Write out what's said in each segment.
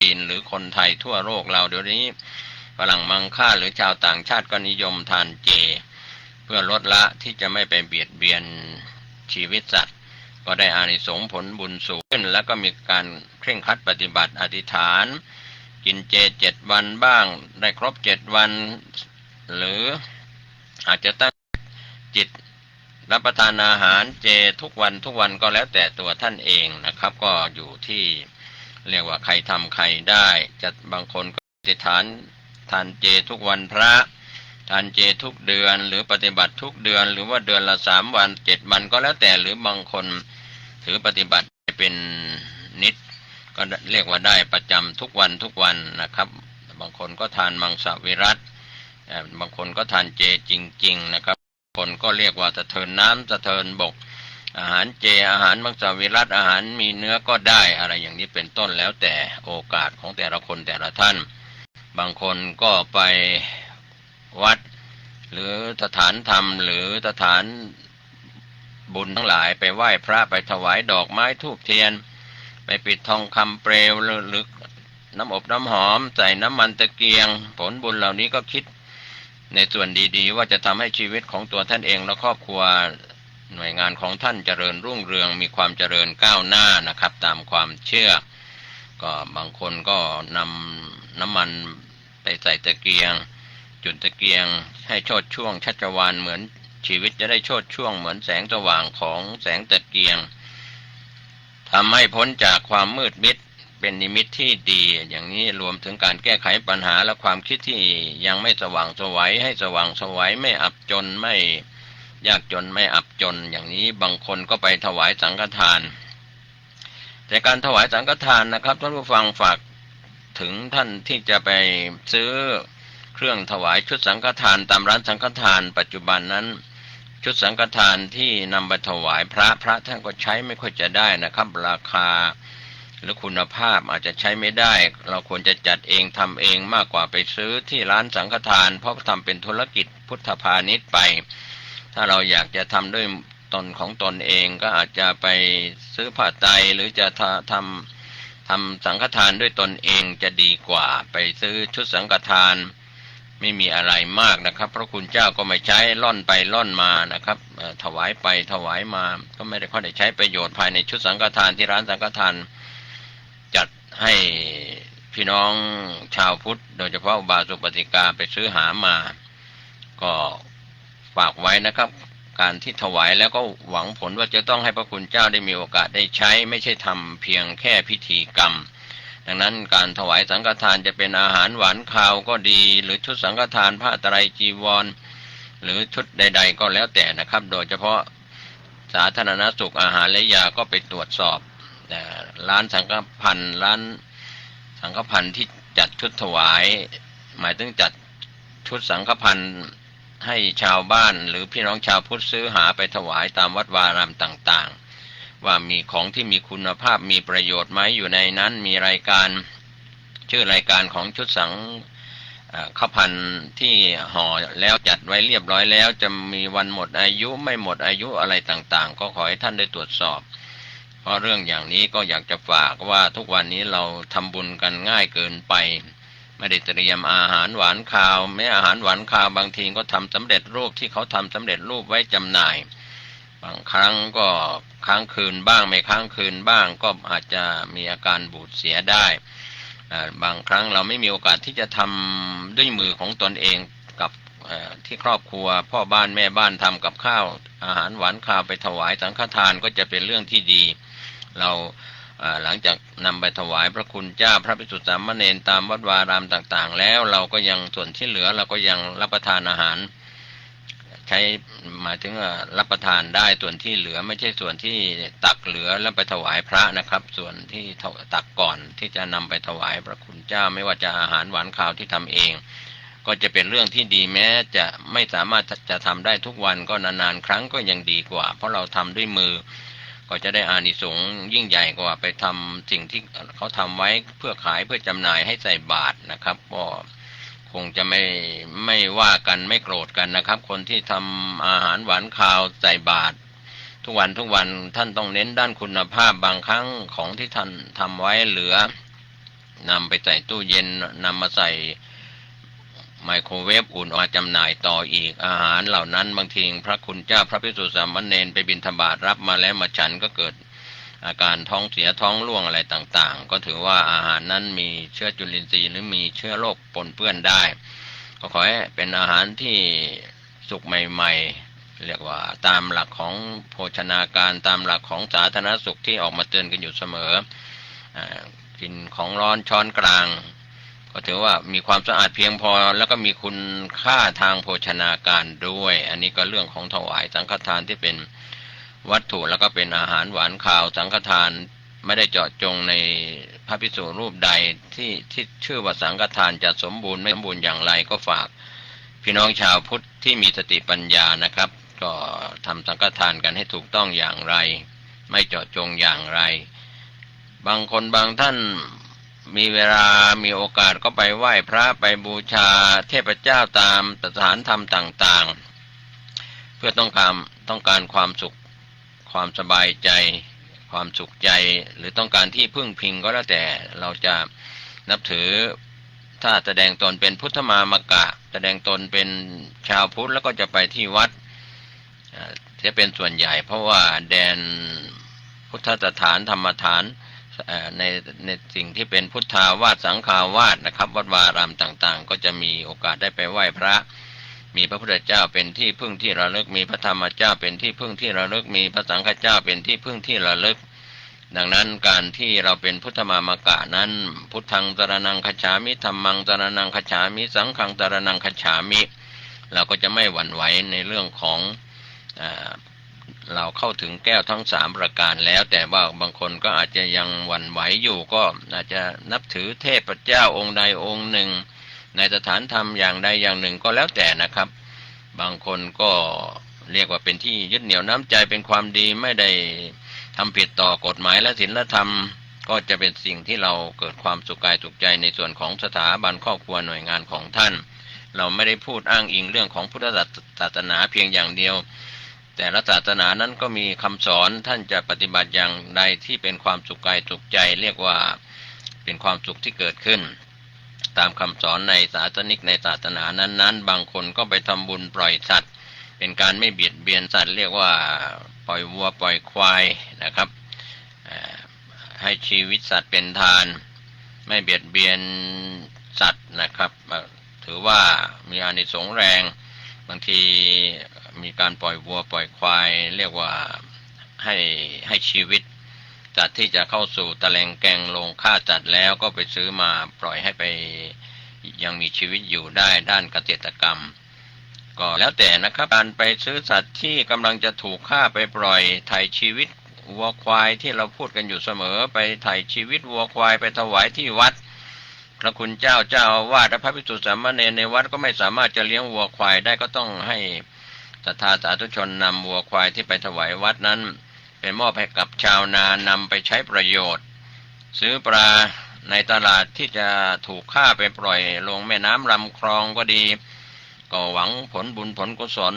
จีนหรือคนไทยทั่วโลกเราเดี๋ยวนี้ฝรั่งมังค่าหรือชาวต่างชาติก็นิยมทานเจเพื่อลดละที่จะไม่ไปเบียดเบียนชีวิตสัตว์ก็ได้อานิสงส์ผลบุญสูงขึ้นแล้วก็มีการเคร่งครัดปฏิบัติอธิษฐานกินเจ7 วันบ้างได้ครบ7 วันหรืออาจจะตั้งจิตรับประทานอาหารเจทุกวันก็แล้วแต่ตัวท่านเองนะครับก็อยู่ที่เรียกว่าใครทำใครได้จะบางคนก็อธิษฐานทานเจทุกวันพระทานเจทุกเดือนหรือปฏิบัติทุกเดือนหรือว่าเดือนละ3 วัน7 วันก็แล้วแต่หรือบางคนถือปฏิบัติเป็นนิจก็เรียกว่าได้ประจำทุกวันนะครับบางคนก็ทานมังสวิรัติบางคนก็ทานเจจริงๆนะครับคนก็เรียกว่าสะเทินน้ำสะเทินบกอาหารเจอาหารมังสวิรัติอาหารมีเนื้อก็ได้อะไรอย่างนี้เป็นต้นแล้วแต่โอกาสของแต่ละคนแต่ละท่านบางคนก็ไปวัดหรือสถานธรรมหรือสถานบุญทั้งหลายไปไหว้พระไปถวายดอกไม้ธูปเทียนไปปิดทองคำเปลวหรือน้ำอบน้ำหอมใส่น้ำมันตะเกียงผลบุญเหล่านี้ก็คิดในส่วนดีๆว่าจะทำให้ชีวิตของตัวท่านเองและครอบครัวหน่วยงานของท่านเจริญรุ่งเรืองมีความเจริญก้าวหน้านะครับตามความเชื่อก็บางคนก็นำน้ำมันไปใส่ตะเกียงจุดตะเกียงให้โชติช่วงชัชวาลเหมือนชีวิตจะได้โชติช่วงเหมือนแสงสว่างของแสงตะเกียงทำให้พ้นจากความมืดมิดเป็นนิมิตที่ดีอย่างนี้รวมถึงการแก้ไขปัญหาและความคิดที่ยังไม่สว่างไสวให้สว่างไสวไม่อับจนไม่ยากจนไม่อับจนอย่างนี้บางคนก็ไปถวายสังฆทานแต่การถวายสังฆทานนะครับท่านผู้ฟังฝากถึงท่านที่จะไปซื้อเครื่องถวายชุดสังฆทานตามร้านสังฆทานปัจจุบันนั้นชุดสังฆทานที่นำไปถวายพระท่านก็ใช้ไม่ค่อยจะได้นะครับราคาหรือคุณภาพอาจจะใช้ไม่ได้เราควรจะจัดเองทำเองมากกว่าไปซื้อที่ร้านสังฆทานเพราะทำเป็นธุรกิจพุทธพาณิชย์ไปถ้าเราอยากจะทำด้วยตนของตนเองก็อาจจะไปซื้อผ้าไตรหรือจะทำสังฆทานด้วยตนเองจะดีกว่าไปซื้อชุดสังฆทานไม่มีอะไรมากนะครับพระคุณเจ้าก็ไม่ใช้ล่อนไปล่อนมานะครับถวายไปถวายมาก็ไม่ได้ค่อยได้ใช้ประโยชน์ภายในชุดสังฆทานที่ร้านสังฆทานจัดให้พี่น้องชาวพุทธโดยเฉพาะอุบาสกอุบาสิกาไปซื้อหามาก็ฝากไว้นะครับการที่ถวายแล้วก็หวังผลว่าจะต้องให้พระคุณเจ้าได้มีโอกาสได้ใช้ไม่ใช่ทำเพียงแค่พิธีกรรมดังนั้นการถวายสังฆทานจะเป็นอาหารหวานคาวก็ดีหรือชุดสังฆทานผ้าไตรจีวรหรือชุดใดๆก็แล้วแต่นะครับโดยเฉพาะสาธารณสุขอาหารและยาก็ไปตรวจสอบร้านสังฆพันธ์ร้านสังฆพันธ์ที่จัดชุดถวายหมายถึงจัดชุดสังฆพันธ์ให้ชาวบ้านหรือพี่น้องชาวพุทธซื้อหาไปถวายตามวัดวารามต่างๆว่ามีของที่มีคุณภาพมีประโยชน์ไหมอยู่ในนั้นมีรายการชื่อรายการของชุดสังฆพันธ์ที่ห่อแล้วจัดไว้เรียบร้อยแล้วจะมีวันหมดอายุไม่หมดอายุอะไรต่างๆก็ขอให้ท่านได้ตรวจสอบเพราะเรื่องอย่างนี้ก็อยากจะฝากว่าทุกวันนี้เราทำบุญกันง่ายเกินไปไม่ได้เตรียมอาหารหวานคาวแม้อาหารหวานคาวบางทีก็ทำสำเร็จรูปที่เขาทำสำเร็จรูปไว้จำหน่ายบางครั้งก็ค้างคืนบ้างไม่ค้างคืนบ้างก็อาจจะมีอาการบูดเสียได้บางครั้งเราไม่มีโอกาสที่จะทำด้วยมือของตนเองกับที่ครอบครัวพ่อบ้านแม่บ้านทำกับข้าวอาหารหวานคาวไปถวายสังฆทานก็จะเป็นเรื่องที่ดีเราหลังจากนำไปถวายพระคุณเจ้าพระภิกษุสามเณรตามวัดวารามต่างๆแล้วเราก็ยังส่วนที่เหลือเราก็ยังรับประทานอาหารใช้หมายถึงรับประทานได้ส่วนที่เหลือไม่ใช่ส่วนที่ตักเหลือแล้วไปถวายพระนะครับส่วนที่ตักก่อนที่จะนำไปถวายพระคุณเจ้าไม่ว่าจะอาหารหวานข้าวที่ทำเองก็จะเป็นเรื่องที่ดีแม้จะไม่สามารถจะทำได้ทุกวันก็นานๆครั้งก็ยังดีกว่าเพราะเราทำด้วยมือก็จะได้อานิสงส์ยิ่งใหญ่กว่าไปทำสิ่งที่เขาทำไว้เพื่อขายเพื่อจำหน่ายให้ใส่บาตรนะครับก็คงจะไม่ว่ากันไม่โกรธกันนะครับคนที่ทำอาหารหวานคาวใส่บาตรทุกวันท่านต้องเน้นด้านคุณภาพบางครั้งของที่ท่านทำไว้เหลือ นำไปใส่ตู้เย็นนำมาใส่ไมโครเวฟอุ่นออกมาจำหน่ายต่ออีกอาหารเหล่านั้นบางทีพระคุณเจ้าพระภิกษุสามเณรไปบิณฑบาตรับมาแล้วมาฉันก็เกิดอาการท้องเสียท้องร่วงอะไรต่างๆก็ถือว่าอาหารนั้นมีเชื้อจุลินทรีย์หรือมีเชื้อโรคปนเปื้อนได้ก็ขอให้เป็นอาหารที่สุกใหม่ๆเรียกว่าตามหลักของโภชนาการตามหลักของสาธารณสุขที่ออกมาเตือนกันอยู่เสมอกินของร้อนช้อนกลางก็ถือว่ามีความสะอาดเพียงพอแล้วก็มีคุณค่าทางโภชนาการด้วยอันนี้ก็เรื่องของถวายสังฆทานที่เป็นวัตถุแล้วก็เป็นอาหารหวานข้าวสังฆทานไม่ได้เจาะจงในพระภิกษุรูปใดที่ชื่อว่าสังฆทานจะสมบูรณ์ไม่สมบูรณ์อย่างไรก็ฝากพี่น้องชาวพุทธที่มีสติปัญญานะครับก็ทำสังฆทานกันให้ถูกต้องอย่างไรไม่เจาะจงอย่างไรบางคนบางท่านมีเวลามีโอกาสก็ไปไหว้พระไปบูชาเทพเจ้าตามสถานธรรมต่างๆเพื่อต้องการความสุขความสบายใจความสุขใจหรือต้องการที่พึ่งพิงก็แล้วแต่เราจะนับถือถ้าแสดงตนเป็นพุทธมามกะแสดงตนเป็นชาวพุทธแล้วก็จะไปที่วัดจะเป็นส่วนใหญ่เพราะว่าแดนพุทธสถานธรรมฐานในสิ่งที่เป็นพุทธาวาสสังฆาวาสนะครับวัดวารามต่างๆก็จะมีโอกาสได้ไปไหว้พระมีพระพุทธเจ้าเป็นที่พึ่งที่ระลึกมีพระธรรมเจ้าเป็นที่พึ่งที่ระลึกมีพระสังฆเจ้าเป็นที่พึ่งที่ระลึกดังนั้นการที่เราเป็นพุทธมามกะนั้นพุทธังสรณังคัจฉามิธัมมังสรณังคัจฉามิสังฆังสรณังคัจฉามิเราก็จะไม่หวั่นไหวในเรื่องของเราเข้าถึงแก้วทั้ง3ประการแล้วแต่ว่าบางคนก็อาจจะยังหวั่นไหวอยู่ก็อาจจะนับถือเทพเจ้าองค์ใดองค์หนึ่งในสถานธรรมอย่างใดอย่างหนึ่งก็แล้วแต่นะครับบางคนก็เรียกว่าเป็นที่ยึดเหนี่ยวน้ำใจเป็นความดีไม่ได้ทำผิดต่อกฎหมายและศีลธรรมก็จะเป็นสิ่งที่เราเกิดความสุขกายสุขใจในส่วนของสถาบันครอบครัวหน่วยงานของท่านเราไม่ได้พูดอ้างอิงเรื่องของพุทธศาสนาเพียงอย่างเดียวแต่ละศาสนานั้นก็มีคำสอนท่านจะปฏิบัติอย่างใดที่เป็นความสุขกายสุขใจเรียกว่าเป็นความสุขที่เกิดขึ้นตามคำสอนในศาสนิกในศาสนานั้นๆบางคนก็ไปทำบุญปล่อยสัตว์เป็นการไม่เบียดเบียนสัตว์เรียกว่าปล่อยวัวปล่อยควายนะครับให้ชีวิตสัตว์เป็นทานไม่เบียดเบียนสัตว์นะครับถือว่ามีอานิสงส์แรงบางทีมีการปล่อยวัวปล่อยควายเรียกว่าให้ชีวิตสัตว์ที่จะเข้าสู่ตะแลงแกงลงฆ่าสัตว์แล้วก็ไปซื้อมาปล่อยให้ไปยังมีชีวิตอยู่ได้ด้านเกษตรกรรมก็แล้วแต่นะครับการไปซื้อสัตว์ที่กำลังจะถูกฆ่าไปปล่อยไถ่ชีวิตวัวควายที่เราพูดกันอยู่เสมอไปไถ่ชีวิตวัวควายไปถวายที่วัดพระคุณเจ้าอาวาสและพระภิกษุสามเณรในวัดก็ไม่สามารถจะเลี้ยงวัวควายได้ก็ต้องให้ศรัทธาสาธุชนนำวัวควายที่ไปถวายวัดนั้นไปมอบให้กับชาวนานำไปใช้ประโยชน์ซื้อปลาในตลาดที่จะถูกฆ่าไปปล่อยลงแม่น้ำลำคลองก็ดีก็หวังผลบุญผลกุศล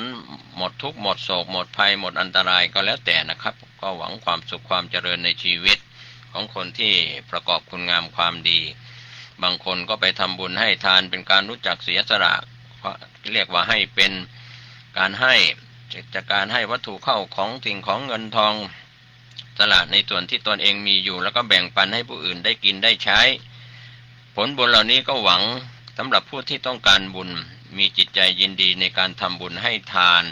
หมดทุกข์หมดโศกหมดภัยหมดอันตรายก็แล้วแต่นะครับก็หวังความสุขความเจริญในชีวิตของคนที่ประกอบคุณงามความดีบางคนก็ไปทำบุญให้ทานเป็นการรู้จักเสียสละเรียกว่าให้เป็นการให้จากการให้วัตถุเข้าของสิ่งของเงินทองสละในส่วนที่ตนเองมีอยู่แล้วก็แบ่งปันให้ผู้อื่นได้กินได้ใช้ผลบุญเหล่านี้ก็หวังสำหรับผู้ที่ต้องการบุญมีจิตใจยินดีในการทำบุญให้ทาน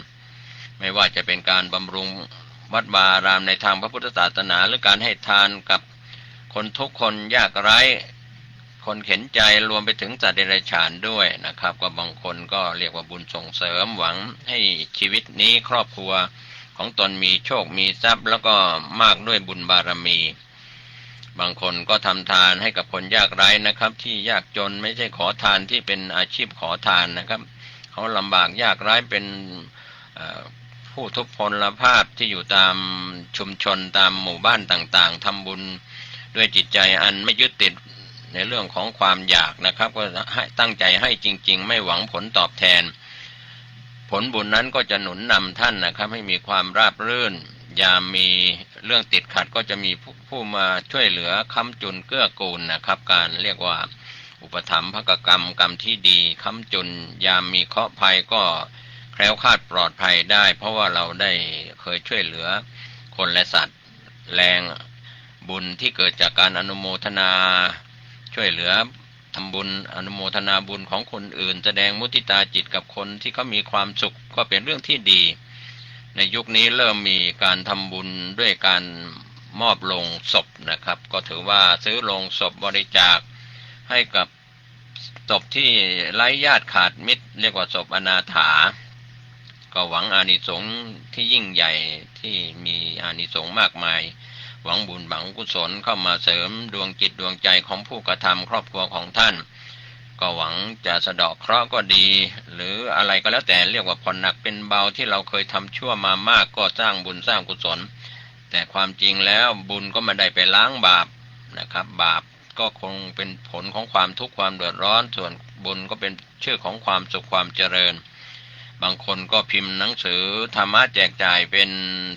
ไม่ว่าจะเป็นการบำรุงวัดวาอารามในทางพระพุทธศาสนาหรือการให้ทานกับคนทุกข์คนยากไร้คนเข็นใจรวมไปถึงสัตว์เดรัจฉานด้วยนะครับก็บางคนก็เรียกว่าบุญส่งเสริมหวังให้ชีวิตนี้ครอบครัวของตนมีโชคมีทรัพย์แล้วก็มากด้วยบุญบารมีบางคนก็ทำทานให้กับคนยากไร้นะครับที่ยากจนไม่ใช่ขอทานที่เป็นอาชีพขอทานนะครับเขาลำบากยากไร้เป็นผู้ทุพพลภาพที่อยู่ตามชุมชนตามหมู่บ้านต่างๆทำบุญด้วยจิตใจอันไม่ยึดติดในเรื่องของความอยากนะครับก็ให้ตั้งใจให้จริงๆไม่หวังผลตอบแทนผลบุญนั้นก็จะหนุนนำท่านนะครับให้มีความราบรื่น ยามมีเรื่องติดขัดก็จะมีผู้มาช่วยเหลือค้ำจุนเกื้อกูลนะครับการเรียกว่าอุปถัมภกกรรมกรรมที่ดีค้ำจุนยามมีเคราะห์ภัยก็แคล้วคลาดปลอดภัยได้เพราะว่าเราได้เคยช่วยเหลือคนและสัตว์แรงบุญที่เกิดจากการอนุโมทนาช่วยเหลือทำบุญอนุโมทนาบุญของคนอื่นแสดงมุทิตาจิตกับคนที่เขามีความสุขก็เป็นเรื่องที่ดีในยุคนี้เริ่มมีการทำบุญด้วยการมอบโลงศพนะครับก็ถือว่าซื้อโลงศพบริจาคให้กับศพที่ไร้ญาติขาดมิตรเรียกว่าศพอนาถาก็หวังอานิสงส์ที่ยิ่งใหญ่ที่มีอานิสงส์มากมายหวังบุญหวังกุศลเข้ามาเสริมดวงจิตดวงใจของผู้กระทำครอบครัวของท่านก็หวังจะสะเดาะเคราะห์ก็ดีหรืออะไรก็แล้วแต่เรียกว่าผ่อนหนักเป็นเบาที่เราเคยทำชั่วมามากก็สร้างบุญสร้างกุศลแต่ความจริงแล้วบุญก็ไม่ได้ไปล้างบาปนะครับบาปก็คงเป็นผลของความทุกข์ความเดือดร้อนส่วนบุญก็เป็นชื่อของความสุขความเจริญบางคนก็พิมพ์หนังสือธรรมะแจกจ่ายเป็น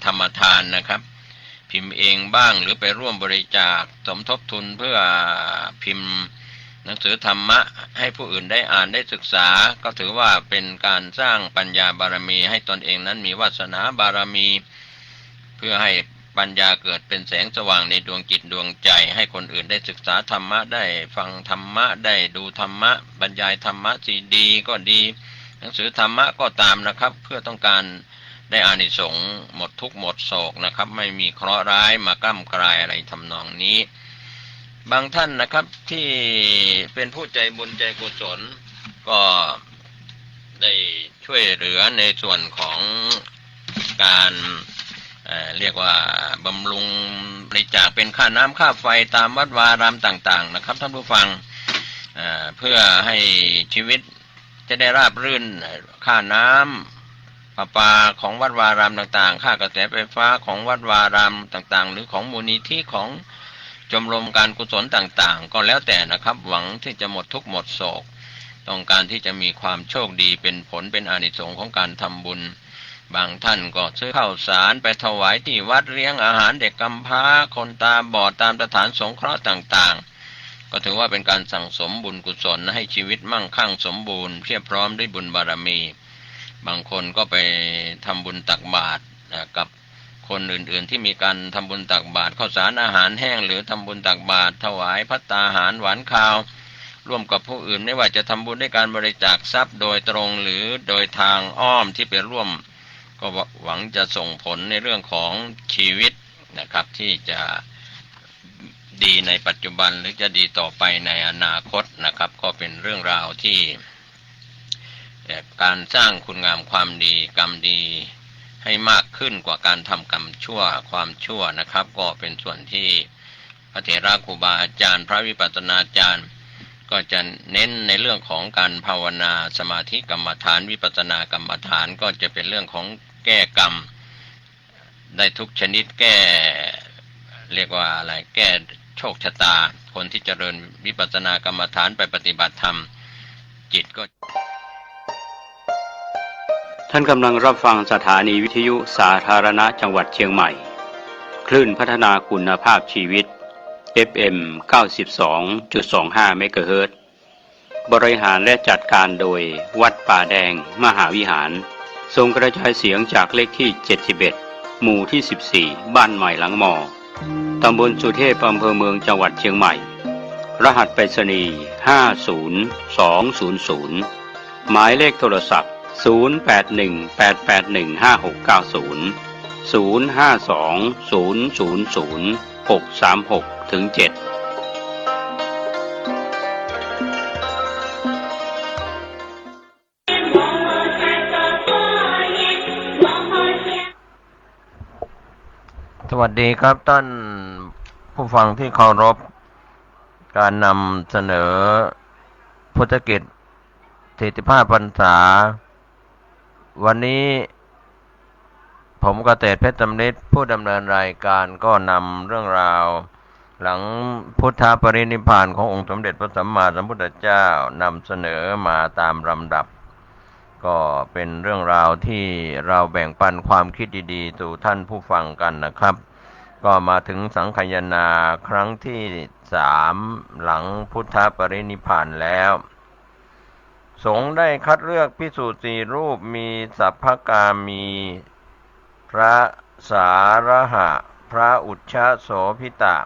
ธรรมทานนะครับพิมพ์เองบ้างหรือไปร่วมบริจาคสมทบทุนเพื่อพิมพ์หนังสือธรรมะให้ผู้อื่นได้อ่านได้ศึกษาก็ถือว่าเป็นการสร้างปัญญาบารมีให้ตนเองนั้นมีวาสนาบารมีเพื่อให้ปัญญาเกิดเป็นแสงสว่างในดวงจิตดวงใจให้คนอื่นได้ศึกษาธรรมะได้ฟังธรรมะได้ดูธรรมะบรรยายธรรมะซีดีก็ดีหนังสือธรรมะก็ตามนะครับเพื่อต้องการได้อานิสงส์หมดทุกข์หมดโศกนะครับไม่มีเคราะห์ร้ายมากล้ำกลายอะไรทำนองนี้บางท่านนะครับที่เป็นผู้ใจบุญใจกุศลก็ได้ช่วยเหลือในส่วนของการเรียกว่าบำรุงบริจาคเป็นค่าน้ำค่าไฟตามวัดวารามต่างๆนะครับท่านผู้ฟังเพื่อให้ชีวิตจะได้ราบรื่นค่าน้ำประปาของวัดวารามต่างๆค่ากระแสไฟฟ้าของวัดวารามต่างๆหรือของมูลนิธิของชมรมการกุศลต่างๆก็แล้วแต่นะครับหวังที่จะหมดทุกข์หมดโศกต้องการที่จะมีความโชคดีเป็นผลเป็นอานิสงส์ของการทำบุญบางท่านก็ซื้อข้าวสารไปถวายที่วัดเลี้ยงอาหารเด็กกำพร้าคนตาบอดตามสถานสงเคราะห์ต่างๆก็ถือว่าเป็นการสั่งสมบุญกุศลให้ชีวิตมั่งคั่งสมบูรณ์เพียบพร้อมด้วยบุญบารมีบางคนก็ไปทำบุญตักบาตรกับคนอื่นๆที่มีการทำบุญตักบาตรข้าวสารอาหารแห้งหรือทำบุญตักบาตรถวายภัตตาหารหวานข้าวร่วมกับผู้อื่นไม่ว่าจะทำบุญด้วยการบริจาคทรัพย์โดยตรงหรือโดยทางอ้อมที่ไปร่วมก็หวังจะส่งผลในเรื่องของชีวิตนะครับที่จะดีในปัจจุบันหรือจะดีต่อไปในอนาคตนะครับก็เป็นเรื่องราวที่การสร้างคุณงามความดีกรรมดีให้มากขึ้นกว่าการทำกรรมชั่วความชั่วนะครับก็เป็นส่วนที่พระเถระครูบาอาจารย์พระวิปัสสนาจารย์ก็จะเน้นในเรื่องของการภาวนาสมาธิกรรมฐานวิปัสสนากรรมฐานก็จะเป็นเรื่องของแก้กรรมได้ทุกชนิดแก้เรียกว่าอะไรแก้โชคชะตาคนที่เจริญวิปัสสนากรรมฐานไปปฏิบัติธรรมจิตก็ท่านกำลังรับฟังสถานีวิทยุสาธารณะจังหวัดเชียงใหม่คลื่นพัฒนาคุณภาพชีวิต FM 92.25 เมกะเฮิรตซ์บริหารและจัดการโดยวัดป่าแดงมหาวิหารส่งกระจายเสียงจากเลขที่71หมู่ที่14บ้านใหม่หลังมอตำบลสุเทพอำเภอเมืองจังหวัดเชียงใหม่รหัสไปรษณีย์50200หมายเลขโทรศัพท์0818815690 0520000636-7สวัสดีครับท่านผู้ฟังที่เคารพการนำเสนอพุทธกิจ45 พรรษาวันนี้ผมเกษตรเพชรสำริดผู้ดำเนินรายการก็นำเรื่องราวหลังพุทธปรินิพพานขององค์สมเด็จพระสัมมาสัมพุทธเจ้านำเสนอมาตามลำดับ ก็เป็นเรื่องราวที่เราแบ่งปันความคิดดีๆสู่ท่านผู้ฟังกันนะครับก็มาถึงสังคายนาครั้งที่3หลังพุทธปรินิพพานแล้วสงฆ์ได้คัดเลือกภิกษุ4รูปมีสัพพกามีพระสาระหะพระอุชชโสภิตะ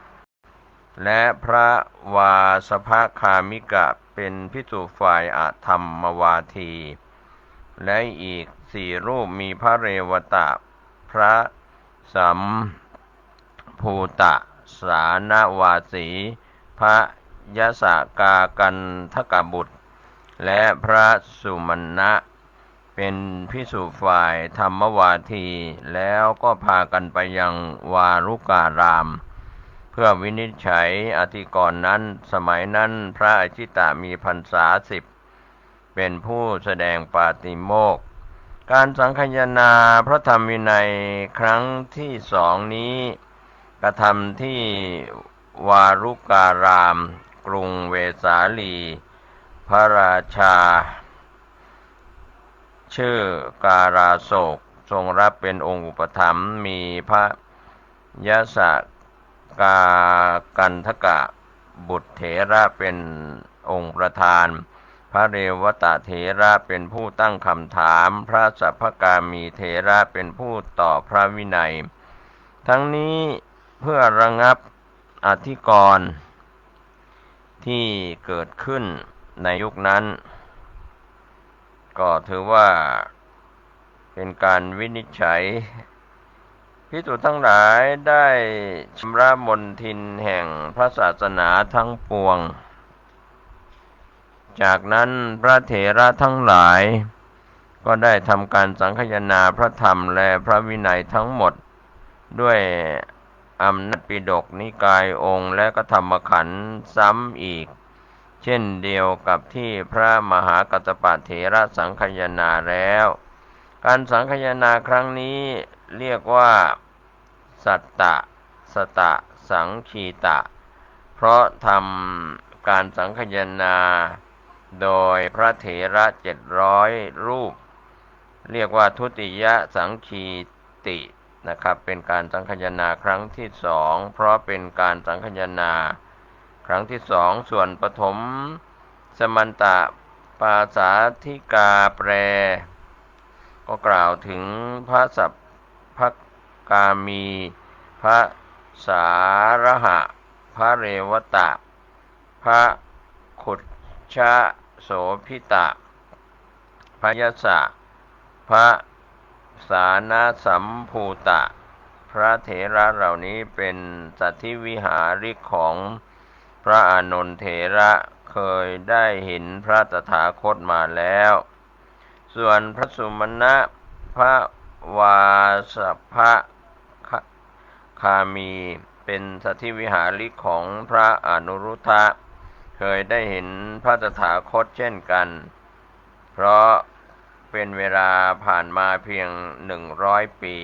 และพระวาสภคามิกะเป็นภิกษุฝ่ายอธรรมวาทีและอีก4รูปมีพระเรวตะพระสัมภูตะสานวาสีพระยสกากันทกบุตรและพระสุมาณะเป็นภิกษุฝ่ายธรรมวาทีแล้วก็พากันไปยังวารุการามเพื่อวินิจฉัยอธิกรณ์นั้นสมัยนั้นพระอจิตะมีพรรษา10เป็นผู้แสดงปาติโมกข์การสังคายนาพระธรรมวินัยครั้งที่2นี้กระทำที่วารุการามกรุงเวสาลีพระราชาชื่อการาโศกทรงรับเป็นองค์อุปถัมภ์มีพระยสกากันทกะบุตรเถระเป็นองค์ประธานพระเรวตะเถระเป็นผู้ตั้งคำถามพระสัพพกามีเถระเป็นผู้ตอบพระวินัยทั้งนี้เพื่อระงับอธิกรณ์ที่เกิดขึ้นในยุคนั้นก็ถือว่าเป็นการวินิจฉัยภิกษุทั้งหลายได้ชำระมลทินแห่งพระศาสนาทั้งปวงจากนั้นพระเถระทั้งหลายก็ได้ทำการสังคายนาพระธรรมและพระวินัยทั้งหมดด้วยอำนาจปิฎกนิกายองค์และก็ธรรมขันธ์ซ้ำอีกเช่นเดียวกับที่พระมหากัสสปะเถระสังคายนาแล้วการสังคายนาครั้งนี้เรียกว่าสัตตะสตะสังคีตะเพราะทำการสังคายนาโดยพระเถระ700รูปเรียกว่าทุติยสังคีตินะครับเป็นการสังคายนาครั้งที่2เพราะเป็นการสังคายนาครั้งที่2ส่วนปฐมสมันตะปาสาธิกาแปลก็กล่าวถึงพระสัพพกามีพระสาระหะพระเรวตะพระขุชชโสภิตะพระยสะพระสานาสัมภูตะพระเถระเหล่านี้เป็นสัตถิวิหาริกของพระอานนท์เถระเคยได้เห็นพระตถาคตมาแล้วส่วนพระสุมาณะพระวาสภคามีเป็นสัตถิวิหาริกของพระอนุรุทธะเคยได้เห็นพระตถาคตเช่นกันเพราะเป็นเวลาผ่านมาเพียง100ปี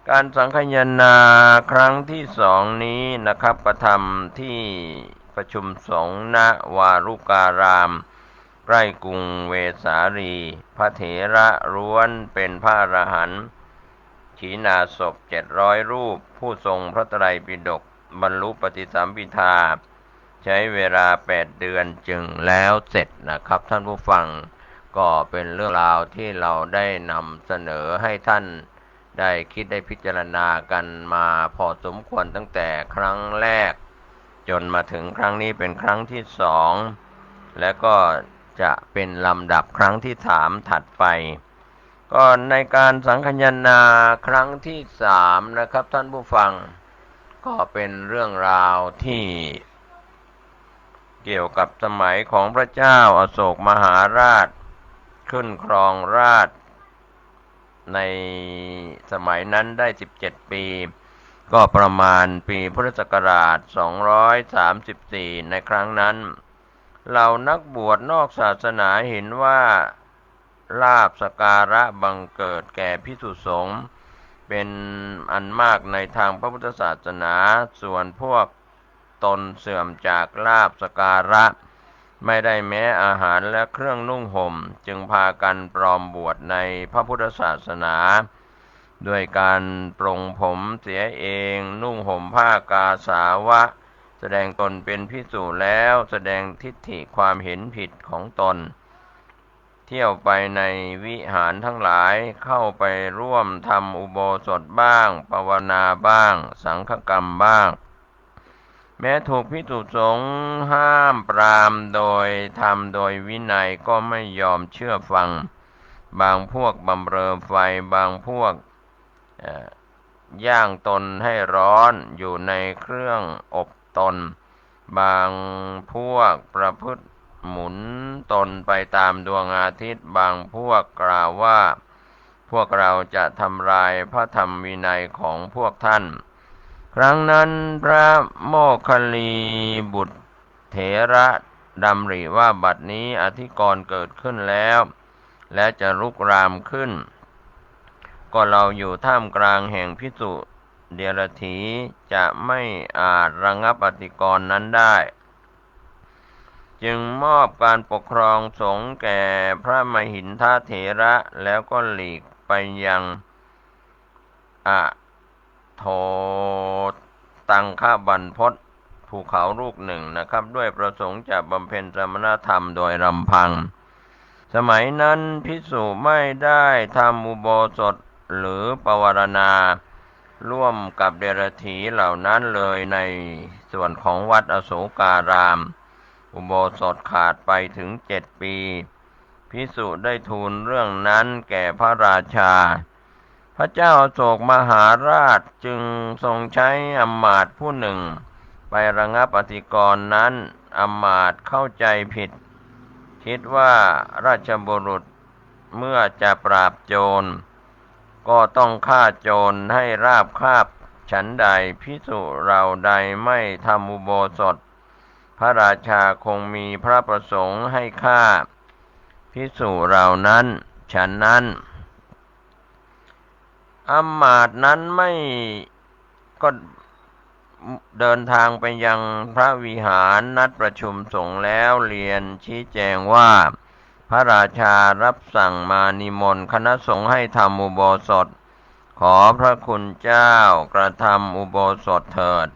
การสังคายนาครั้งที่2นี้นะครับกระทำที่ประชุมสงฆ์ณวารุการามใกล้กรุงเวสาลีพระเถระล้วนเป็นพระอรหันต์ขีณาสพ700รูปผู้ทรงพระไตรปิฎกบรรลุปฏิสัมภิทาใช้เวลา8เดือนจึงแล้วเสร็จนะครับท่านผู้ฟังก็เป็นเรื่องราวที่เราได้นำเสนอให้ท่านได้คิดได้พิจารณากันมาพอสมควรตั้งแต่ครั้งแรกจนมาถึงครั้งนี้เป็นครั้งที่2และก็จะเป็นลำดับครั้งที่3ถัดไปก็ในการสังคายนาครั้งที่3นะครับท่านผู้ฟังก็เป็นเรื่องราวที่เกี่ยวกับสมัยของพระเจ้าอโศกมหาราชขึ้นครองราชย์ในสมัยนั้นได้17ปีก็ประมาณปีพุทธศักราช234ในครั้งนั้นเหล่านักบวชนอกศาสนาเห็นว่าลาภสักการะบังเกิดแก่ภิกษุสงฆ์เป็นอันมากในทางพระพุทธศาสนาส่วนพวกตนเสื่อมจากลาภสักการะ ไม่ได้แม้อาหารและเครื่องนุ่งห่มจึงพากันปลอมบวชในพระพุทธศาสนาด้วยการปลงผมเสียเองนุ่งห่มผ้ากาสาวะแสดงตนเป็นภิกษุแล้วแสดงทิฏฐิความเห็นผิดของตนเที่ยวไปในวิหารทั้งหลายเข้าไปร่วมทำอุโบสถบ้างภาวนาบ้างสังฆกรรมบ้างแม้ถูกภิกษุสงฆ์ห้ามปรามโดยธรรมโดยวินัยก็ไม่ยอมเชื่อฟังบางพวกบำเรอไฟบางพวกย่างตนให้ร้อนอยู่ในเครื่องอบตนบางพวกประพฤติหมุนตนไปตามดวงอาทิตย์บางพวกกล่าวว่าพวกเราจะทำลายพระธรรมวินัยของพวกท่านครั้งนั้นพระโมคคัลลีบุตรเถระดำริว่าบัดนี้อธิกรณ์เกิดขึ้นแล้วและจะลุกรามขึ้นก็เราอยู่ท่ามกลางแห่งภิกษุเดรัจฉีจะไม่อาจระงับอธิกรณ์นั้นได้จึงมอบการปกครองสงฆ์แก่พระมหินทเถระแล้วก็หลีกไปยังโทตังคบรรพตภูเขาลูกหนึ่งนะครับด้วยประสงค์จะบำเพ็ญสมณธรรมโดยลำพังสมัยนั้นภิกษุไม่ได้ทำอุโบสถหรือปวารณาร่วมกับเดรัจฉีเหล่านั้นเลยในส่วนของวัดอโศการามอุโบสถขาดไปถึง7 ปีภิกษุได้ทูลเรื่องนั้นแก่พระราชาพระเจ้าอโศกมหาราชจึงทรงใช้อำมาตย์ผู้หนึ่งไประงับอธิกรณ์นั้นอำมาตย์เข้าใจผิดคิดว่าราชบุรุษเมื่อจะปราบโจรก็ต้องฆ่าโจรให้ราบคาบฉันใดภิกษุเราใดไม่ทำอุโบสถพระราชาคงมีพระประสงค์ให้ฆ่าภิกษุเหล่านั้นฉะนั้นอำมาตย์นั้นไม่ก็เดินทางไปยังพระวิหารนัดประชุมสงฆ์แล้วเรียนชี้แจงว่าพระราชารับสั่งมานิมนต์คณะสงฆ์ให้ทำอุโบสถขอพระคุณเจ้ากระทำอุโบสถเถิด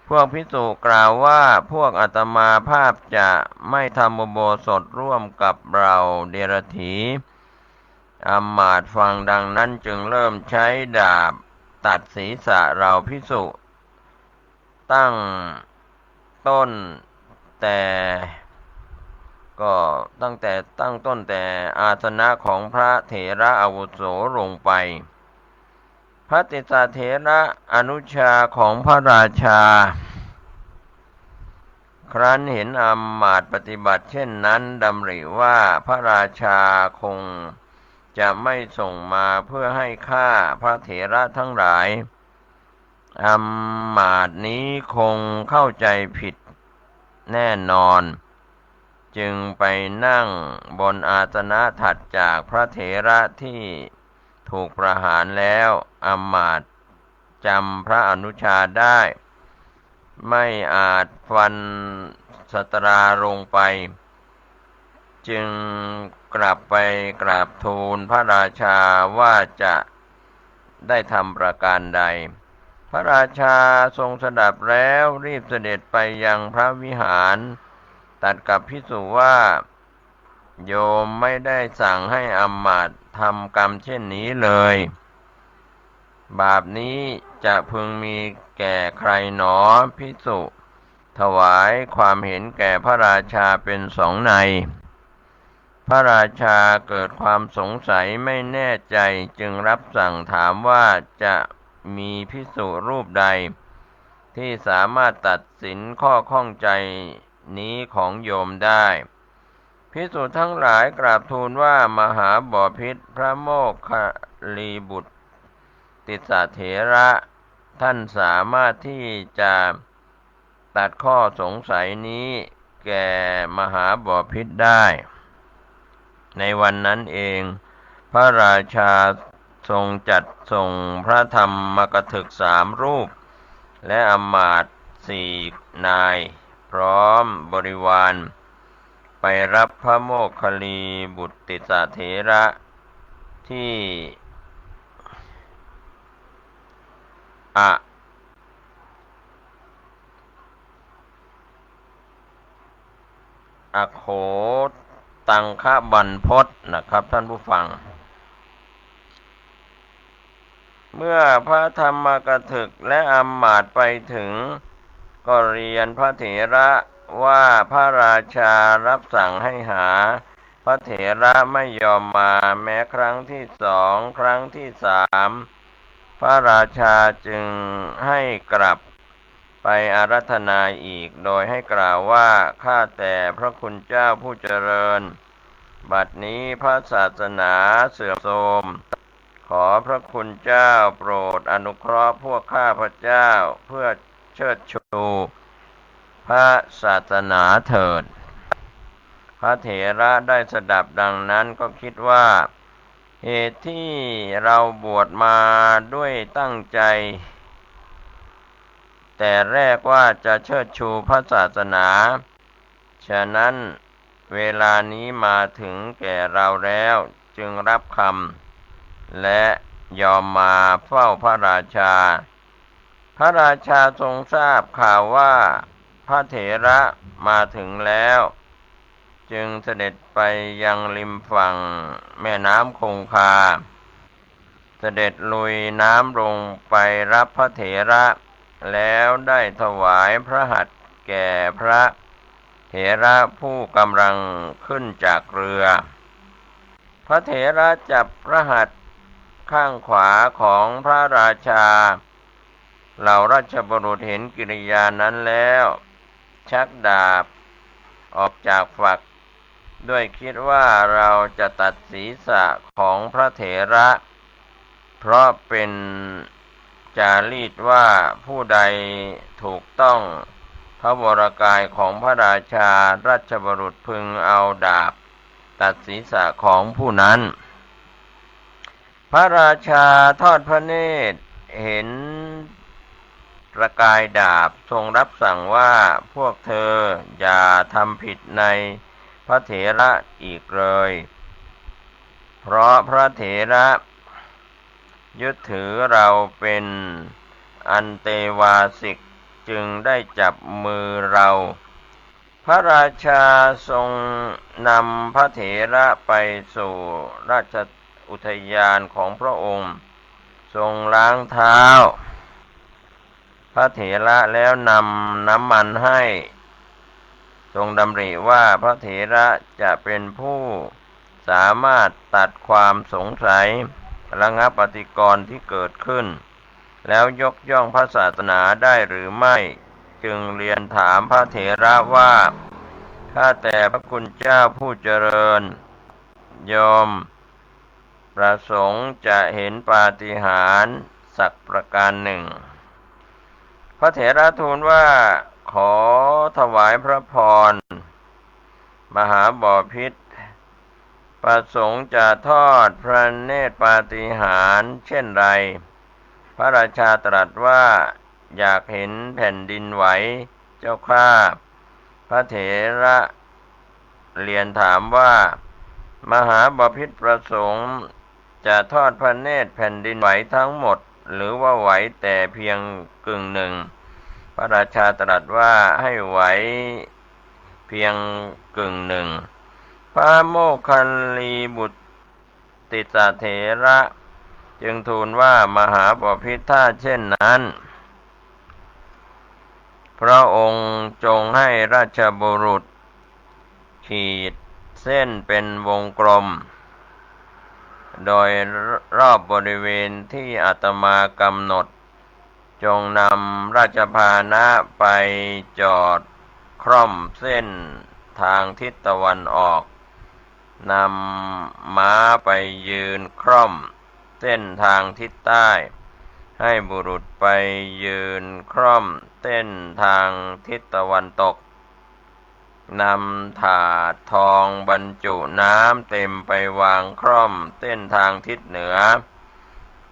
พวกภิกษุกล่าวว่าพวกอาตมาภาพจะไม่ทำอุโบสถร่วมกับเราเดรัจฉีอำมาตย์ฟังดังนั้นจึงเริ่มใช้ดาบตัดศีรษะเราภิกษุตั้งต้นแต่อาสนะของพระเถระอาวุโสลงไปพระติสสะเถระอนุชาของพระราชาครั้นเห็นอำมาตย์ปฏิบัติเช่นนั้นดำริว่าพระราชาคงจะไม่ส่งมาเพื่อให้ฆ่าพระเถระทั้งหลายอำมาตย์นี้คงเข้าใจผิดแน่นอนจึงไปนั่งบนอาสนะถัดจากพระเถระที่ถูกประหารแล้วอำมาตย์จำพระอนุชาได้ไม่อาจฟันสตราลงไปจึงกลับไปกราบทูลพระราชาว่าจะได้ทำประการใดพระราชาทรงสดับแล้วรีบเสด็จไปยังพระวิหารตรัสกับภิกษุว่าโยมไม่ได้สั่งให้อำมาตย์ทำกรรมเช่นนี้เลยบาปนี้จะพึงมีแก่ใครหนอภิกษุถวายความเห็นแก่พระราชาเป็น2 ในพระราชาเกิดความสงสัยไม่แน่ใจจึงรับสั่งถามว่าจะมีภิกษุรูปใดที่สามารถตัดสินข้อข้องใจนี้ของโยมได้ภิกษุทั้งหลายกราบทูลว่ามหาบพิตรพระโมคคัลลีบุตรติสสะเถระท่านสามารถที่จะตัดข้อสงสัยนี้แก่มหาบพิตรได้ในวันนั้นเองพระราชาทรงจัดส่งพระธรรมกถึก3 รูปและอำมาตย์4 นายพร้อมบริวาร ไปรับพระโมคคัลลีบุตติสเถระที่อโขตังคบรรพตนะครับท่านผู้ฟังเมื่อพระธรรมกถึกและอำมาตย์ไปถึงก็เรียนพระเถระว่าพระราชารับสั่งให้หาพระเถระไม่ยอมมาแม้ครั้งที่สองครั้งที่สามพระราชาจึงให้กลับไปอาราธนาอีกโดยให้กล่าวว่าข้าแต่พระคุณเจ้าผู้เจริญบัดนี้พระศาสนาเสื่อมโทรมขอพระคุณเจ้าโปรดอนุเคราะห์พวกข้าพระเจ้าเพื่อเชิดชูพระศาสนาเถิดพระเถระได้สดับดังนั้นก็คิดว่าเหตุที่เราบวชมาด้วยตั้งใจแต่แรกว่าจะเชิดชูพระศาสนาฉะนั้นเวลานี้มาถึงแก่เราแล้วจึงรับคำและยอมมาเฝ้าพระราชาพระราชาทรงทราบข่าวว่าพระเถระมาถึงแล้วจึงเสด็จไปยังริมฝั่งแม่น้ำคงคาเสด็จลุยน้ำลงไปรับพระเถระแล้วได้ถวายพระหัตถ์แก่พระเถระผู้กำลังขึ้นจากเรือพระเถระจับพระหัตถ์ข้างขวาของพระราชาเหล่าราชบุรุษเห็นกิริยานั้นแล้วชักดาบออกจากฝักด้วยคิดว่าเราจะตัดศีรษะของพระเถระเพราะเป็นจารีตว่าผู้ใดถูกต้องพระวรกายของพระราชาราชบุรุษพึงเอาดาบตัดศีรษะของผู้นั้นพระราชาทอดพระเนตรเห็นประกายดาบทรงรับสั่งว่าพวกเธออย่าทำผิดในพระเถระอีกเลยเพราะพระเถระยึดถือเราเป็นอันเตวาสิกจึงได้จับมือเราพระราชาทรงนำพระเถระไปสู่ราชอุทยานของพระองค์ทรงล้างเท้าพระเถระแล้วนำน้ำมันให้ทรงดำริว่าพระเถระจะเป็นผู้สามารถตัดความสงสัยระงับปฏิกรณ์ที่เกิดขึ้นแล้วยกย่องพระศาสนาได้หรือไม่จึงเรียนถามพระเถระว่าข้าแต่พระคุณเจ้าผู้เจริญโยมประสงค์จะเห็นปาฏิหาริย์สักประการหนึ่งพระเถระทูลว่าขอถวายพระพรมหาบพิตรประสงค์จะทอดพระเนตรปาฏิหาริย์เช่นไรพระราชาตรัสว่าอยากเห็นแผ่นดินไหวเจ้าข้าพระเถระเรียนถามว่ามหาบพิตรประสงค์จะทอดพระเนตรแผ่นดินไหวทั้งหมดหรือว่าไหวแต่เพียงกึ่งหนึ่งพระราชาตรัสว่าให้ไหวเพียงกึ่งหนึ่งพระโมคคัลลีบุตติสเถระจึงทูลว่ามหาบพิตรถ้าเช่นนั้นพระองค์จงให้ราชบุรุษขีดเส้นเป็นวงกลมโดยรอบบริเวณที่อาตมากำหนดจงนำราชพาหนะไปจอดคร่อมเส้นทางทิศตะวันออกนำม้าไปยืนคร่อมเส้นทางทิศใต้ให้บุรุษไปยืนคร่อมเส้นทางทิศตะวันตกนำถาดทองบรรจุน้ำเต็มไปวางคร่อมเส้นทางทิศเหนือ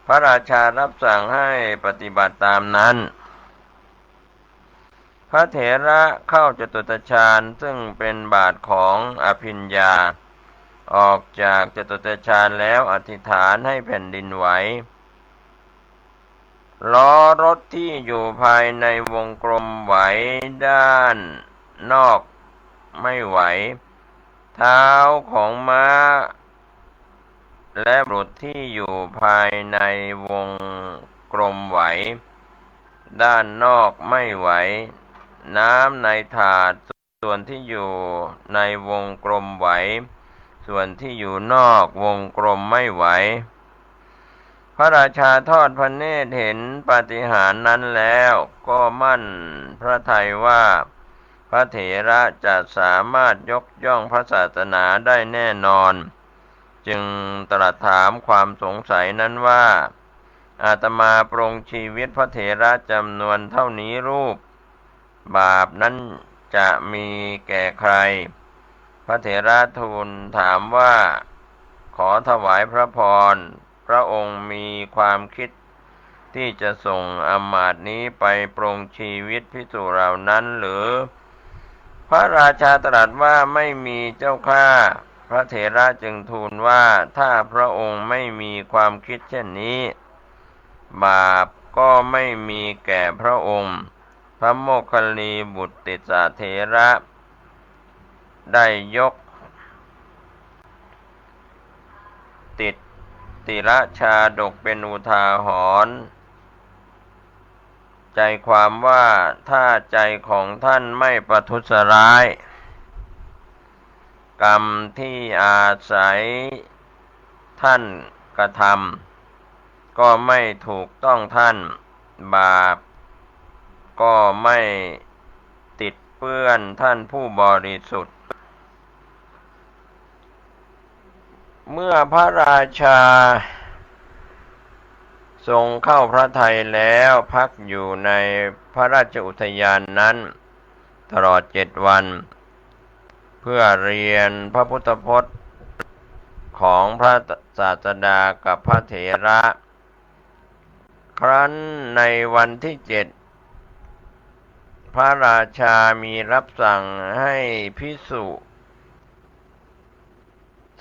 พระราชารับสั่งให้ปฏิบัติตามนั้น พระเถระเข้าจตุตฌานซึ่งเป็นบาทของอภิญญาออกจากจตุตฌานแล้วอธิษฐานให้แผ่นดินไหวล้อรถที่อยู่ภายในวงกลมไหวด้านนอกไม่ไหวเท้าของม้าและบุตรที่อยู่ภายในวงกลมไหวด้านนอกไม่ไหวน้ำในถาดส่วนที่อยู่ในวงกลมไหวส่วนที่อยู่นอกวงกลมไม่ไหวพระราชาทอดพระเนตรเห็นปาฏิหาริย์นั้นแล้วก็มั่นพระทัยว่าพระเถระจะสามารถยกย่องพระศาสนาได้แน่นอนจึงตรัสถามความสงสัยนั้นว่าอาตมาปรงชีวิตพระเถระจำนวนเท่านี้รูปบาปนั้นจะมีแก่ใครพระเถระทูลถามว่าขอถวายพระพรพระองค์มีความคิดที่จะส่งอมาตย์นี้ไปปรงชีวิตภิกษุเหล่านั้นหรือพระราชาตรัสว่าไม่มีเจ้าข้าพระเถระจึงทูลว่าถ้าพระองค์ไม่มีความคิดเช่นนี้บาปก็ไม่มีแก่พระองค์พระโมคคัลลีบุตรติสสะเถระได้ยกติระชาดกเป็นอุทาหรณ์ใจความว่าถ้าใจของท่านไม่ประทุษร้ายกรรมที่อาศัยท่านกระทำก็ไม่ถูกต้องท่านบาปก็ไม่ติดเปื้อนท่านผู้บริสุทธิ์เมื่อพระราชาทรงเข้าพระทัยแล้วพักอยู่ในพระราชอุทยานนั้นตลอด7 วันเพื่อเรียนพระพุทธพจน์ของพระศาสดากับพระเถระครั้นในวันที่7พระราชามีรับสั่งให้ภิกษุ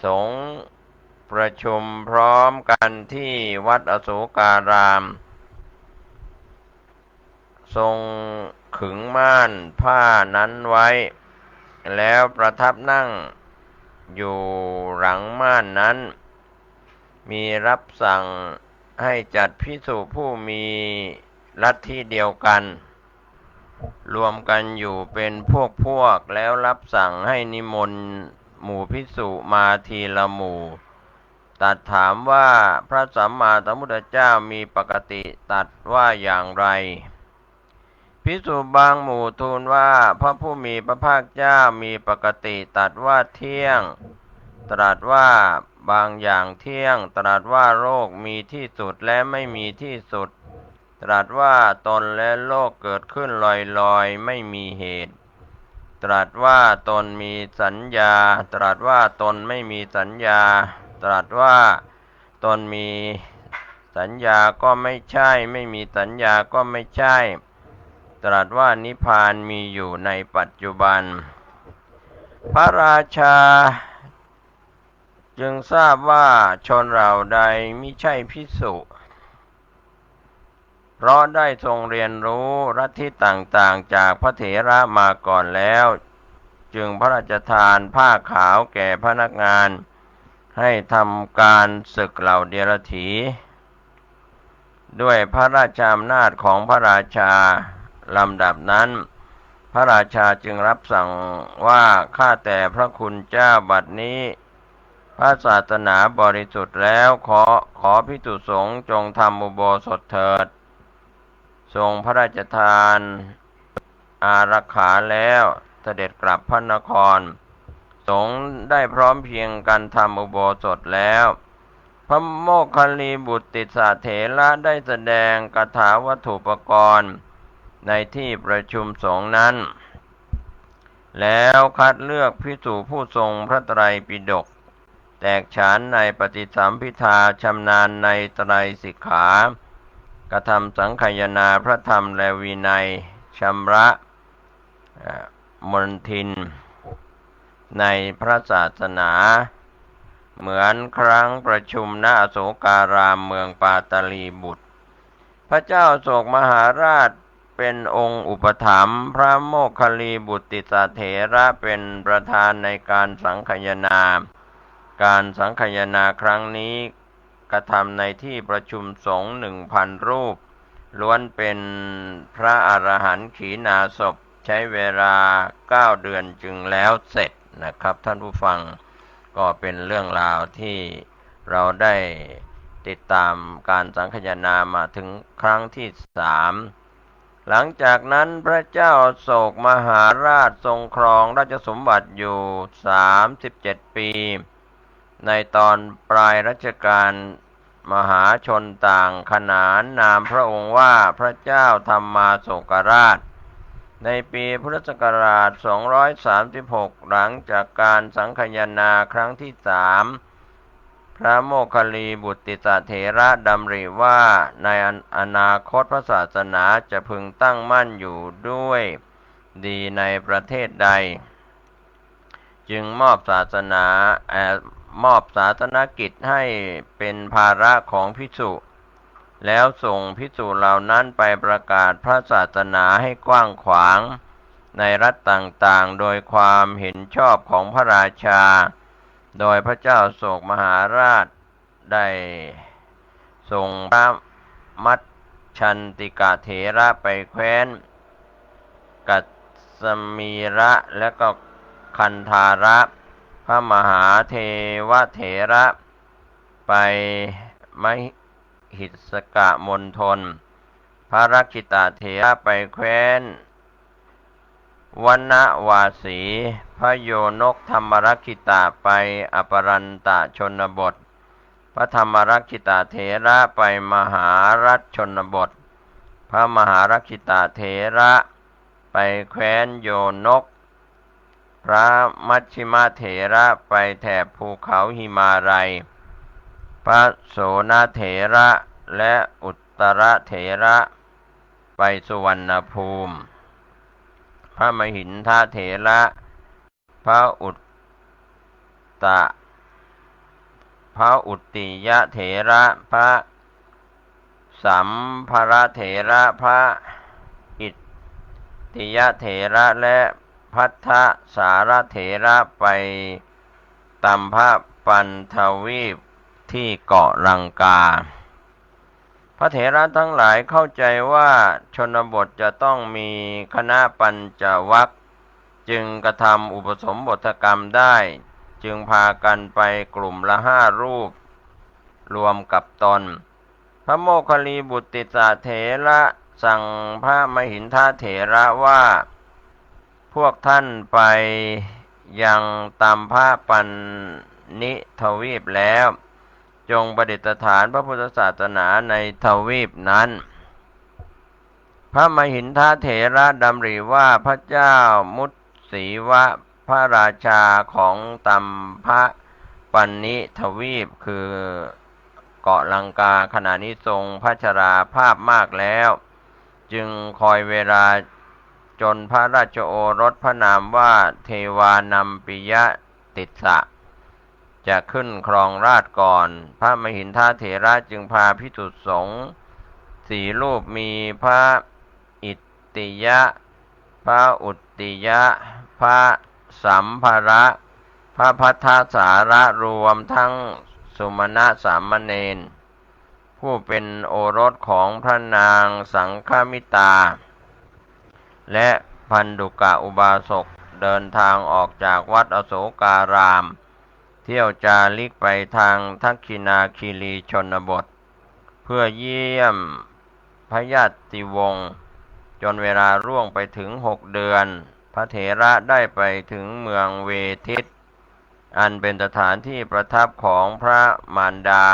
สงฆ์ประชุมพร้อมกันที่วัดอโศการามทรงขึงม่านผ้านั้นไว้แล้วประทับนั่งอยู่หลังม่านนั้นมีรับสั่งให้จัดภิกษุผู้มีลัทธิเดียวกันรวมกันอยู่เป็นพวกแล้วรับสั่งให้นิมนต์หมู่ภิกษุมาทีละหมู่ตรัสถามว่าพระสัมมาสัมพุทธเจ้ามีปกติตรัสว่าอย่างไรภิกษุบางหมู่ทูลว่าพระผู้มีพระภาคเจ้ามีปกติตรัสว่าเที่ยงตรัสว่าบางอย่างเที่ยงตรัสว่าโลกมีที่สุดและไม่มีที่สุดตรัสว่าตนและโลกเกิดขึ้นลอยๆไม่มีเหตุตรัสว่าตนมีสัญญาตรัสว่าตนไม่มีสัญญาตรัสว่าตนมีสัญญาก็ไม่ใช่ไม่มีสัญญาก็ไม่ใช่ตรัสว่านิพพานมีอยู่ในปัจจุบันพระราชาจึงทราบว่าชนเหล่าใดมิใช่ภิกษุเพราะได้ทรงเรียนรู้ลัทธิต่างๆจากพระเถระมาก่อนแล้วจึงพระราชทานผ้าขาวแก่พนักงานให้ทำการศึกเหล่าเดรัจฉีด้วยพระราชอำนาจของพระราชาลำดับนั้นพระราชาจึงรับสั่งว่าข้าแต่พระคุณเจ้าบัดนี้พระศาสนาบริสุทธิ์แล้วขอภิกษุสงฆ์จงทำอุโบสถเถิดทรงพระราชทานอารักขาแล้วเสด็จกลับพระนครสงฆ์ได้พร้อมเพรียงกันทำอุโบสถแล้วพระโมคคัลลีบุตรติสสะเถระได้แสดงคาถาวัตถุปกรณ์ในที่ประชุมสงฆ์นั้นแล้วคัดเลือกภิกษุผู้ทรงพระไตรปิฎกแตกฉานในปฏิสัมภิทาชำนาญในไตรสิกขากระทำสังคายนาพระธรรมและวินัยชำระ มณฑินในพระศาสนาเหมือนครั้งประชุมณอโศการามเมืองปาตลีบุตรพระเจ้าโศกมหาราชเป็นองค์อุปถัมภ์พระโมคคัลลีบุตติสเถระเป็นประธานในการสังคายนาการสังคายนาครั้งนี้กระทำในที่ประชุมสงฆ์1,000 รูปล้วนเป็นพระอรหันต์ขีณาสพใช้เวลา9 เดือนจึงแล้วเสร็จนะครับท่านผู้ฟังก็เป็นเรื่องราวที่เราได้ติดตามการสังคายนามาถึงครั้งที่3หลังจากนั้นพระเจ้าโศกมหาราชทรงครองราชสมบัติอยู่37 ปีในตอนปลายรัชกาลมหาชนต่างขนานนามพระองค์ว่าพระเจ้าธรรมาโศกราชในปีพุทธศักราช236หลังจากการสังคายนาครั้งที่3พระโมคคัลลีบุตติสเถระดำริว่าในอนาคตพระศาสนาจะพึงตั้งมั่นอยู่ด้วยดีในประเทศใดจึงมอบศาสนกิจให้เป็นภาระของภิกษุแล้วส่งภิกษุเหล่านั้นไปประกาศพระศาสนาให้กว้างขวางในรัฐต่างๆโดยความเห็นชอบของพระราชาโดยพระเจ้าโศกมหาราชได้ส่งพระมัชชันติกะเถระไปแคว้นกัสสมีระและก็คันธาระพระมหาเทวเถระไปมหิสกะมณฑลพระรักขิตเถระไปแคว้นวนวาสีพระโยนกธรรมรักขิตไปอปรันตชนบทพระธรรมรักขิตเถระไปมหารัชชนบทพระมหารักขิตเถระไปแคว้นโยนกพระมัชชิมเถระไปแถบภูเขาหิมาลัยพระโสนเถระและอุตรเถระไปสุวรรณภูมิพระมหินทเถระพระอุตติยเถระพระสัมภรเถระพระอิตติยเถระและพัทธสารเถระไปตัมภปันทวีปที่เกาะลังกาพระเถระทั้งหลายเข้าใจว่าชนบทจะต้องมีคณะปัญจวัคค์จึงกระทำอุปสมบทกรรมได้จึงพากันไปกลุ่มละ5 รูปรวมกับตนพระโมคคัลลีบุตติสเถระสั่งพระมหินทเถระว่าพวกท่านไปยังตัมภปันนิทวีปแล้วจงประดิษฐานพระพุทธศาสนาในทวีปนั้นพระมหินทเถระดำริว่าพระเจ้ามุตสีวะพระราชาของตัมภปันนิทวีปคือเกาะลังกาขณะนี้ทรงพระชราภาพมากแล้วจึงคอยเวลาจนพระราชโอรสพระนามว่าเทวานัมปิยติสสะจะขึ้นครองราชย์ก่อนพระมหินทเถระจึงพาภิกษุสงฆ์4 รูปมีพระอิตติยะพระอุตติยะพระสัมภระพระพัทธสารรวมทั้งสุมาณะสามเณรผู้เป็นโอรสของพระนางสังฆมิตาและพันดุกะอุบาสกเดินทางออกจากวัดอโศการามเที่ยวจาริกไปทางทักขินาคีรีชนบทเพื่อเยี่ยมพระญาติวงศ์จนเวลาร่วงไปถึง6 เดือนพระเถระได้ไปถึงเมืองเวทิตอันเป็นสถานที่ประทับของพระมารดา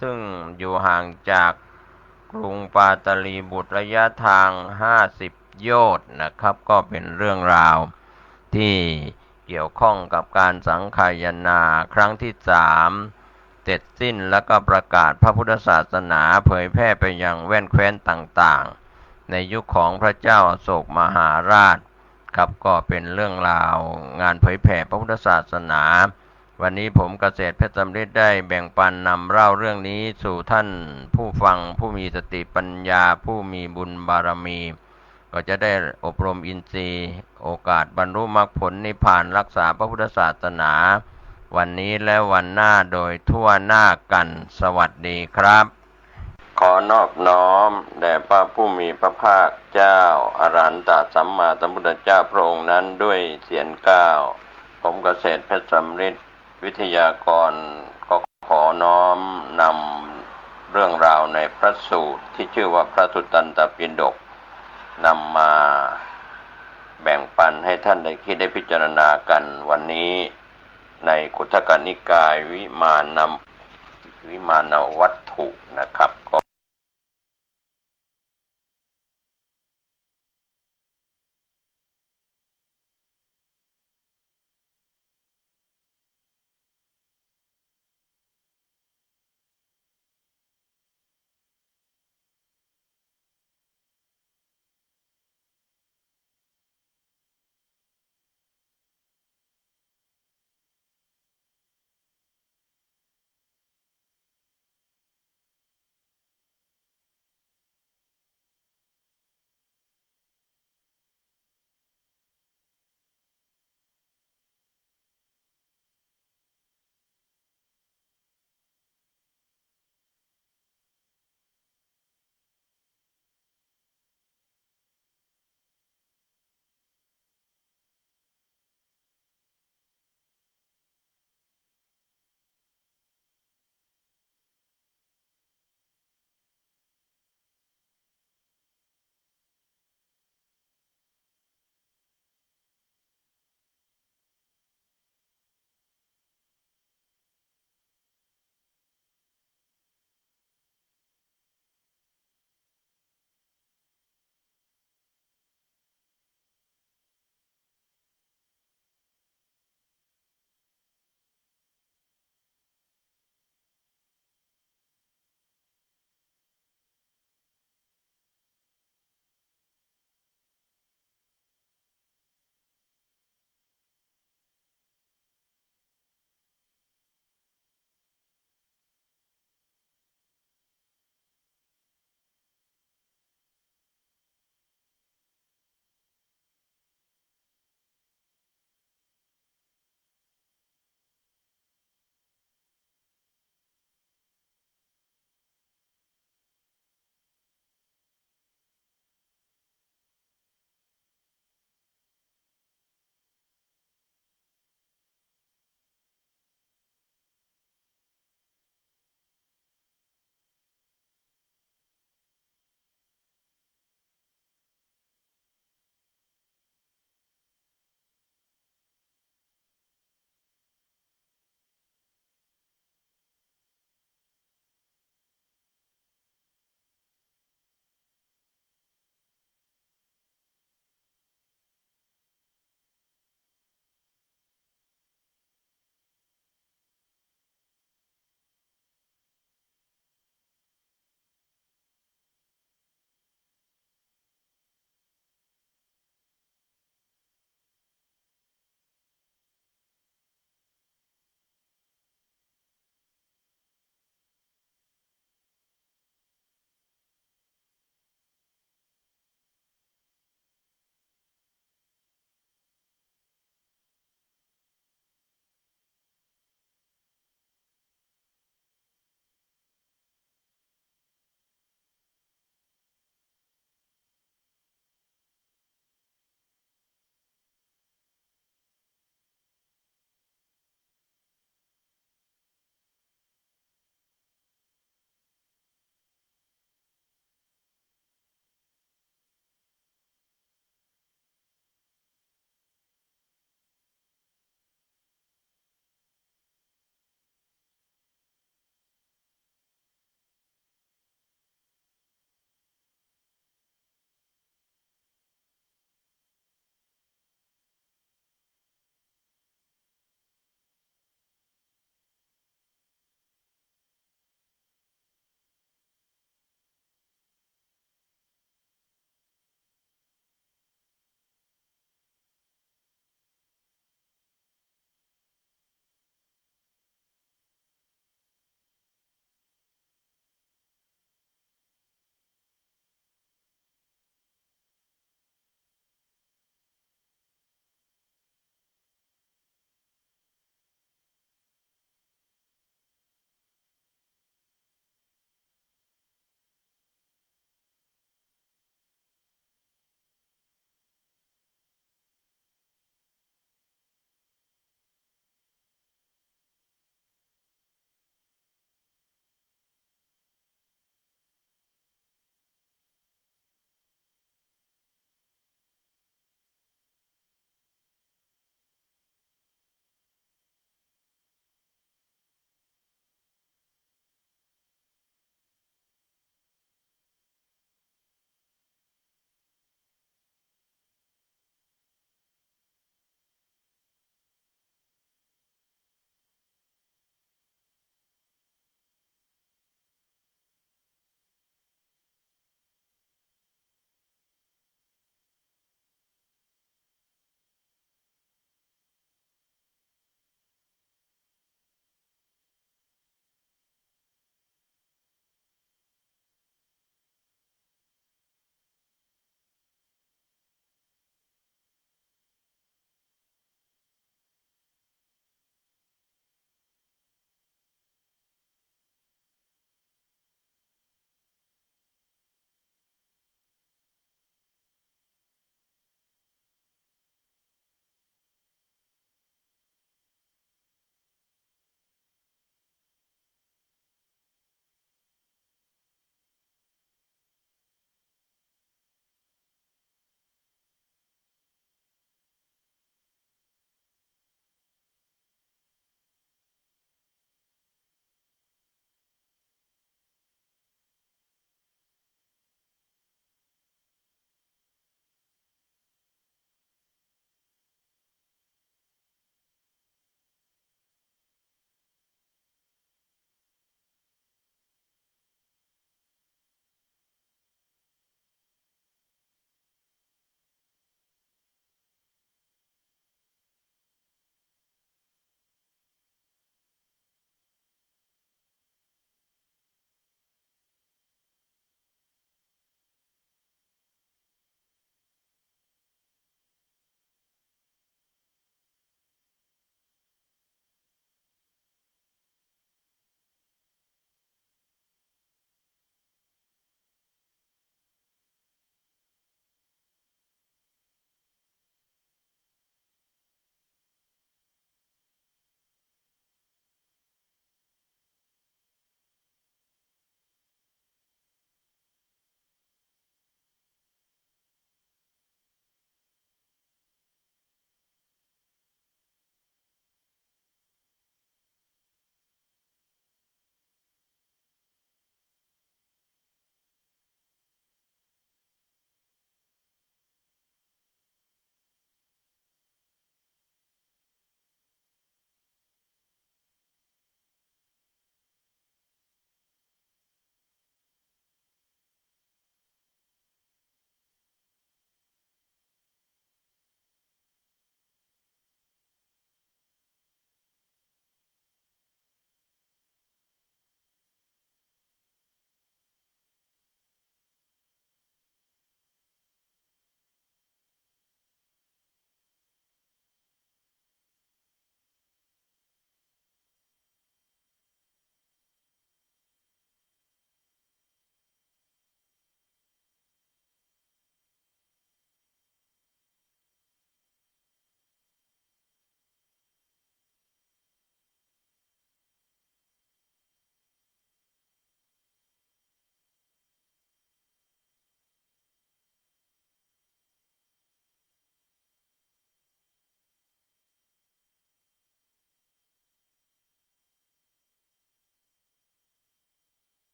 ซึ่งอยู่ห่างจากกรุงปาตลีบุตรระยะทาง50 โยชน์นะครับก็เป็นเรื่องราวที่เกี่ยวข้องกับการสังคายนาครั้งที่3เสร็จสิ้นแล้วก็ประกาศพระพุทธศาสนาเผยแพร่ไปยังแว่นแคว้นต่างๆในยุคของพระเจ้าอโศกมหาราช ครับก็เป็นเรื่องราวงานเผยแผ่พระพุทธศาสนาวันนี้ผมเกษตรเพชรสำริดได้แบ่งปันนำเล่าเรื่องนี้สู่ท่านผู้ฟังผู้มีสติปัญญาผู้มีบุญบารมีก็จะได้อบรมอินทรีย์โอกาสบรรลุมรรคผลนิพพานรักษาพระพุทธศาสนาวันนี้และวันหน้าโดยทั่วหน้ากันสวัสดีครับขอนอบน้อมแด่พระผู้มีพระภาคเจ้าอรหันตสัมมาสัมพุทธเจ้าพระองค์นั้นด้วยเสียงก้าวผมเกษตรเพชรสำริดวิทยากรก็ขอน้อมนำเรื่องราวในพระสูตรที่ชื่อว่าพระสุตตันตปิฎกนำมาแบ่งปันให้ท่านได้คิดได้พิจารณากันวันนี้ในขุทกนิกายวิมานวัตถุนะครับ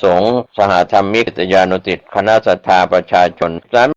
สงฆ์สหธรรมิกยานุศิษย์คณะศรัทธาประชาชน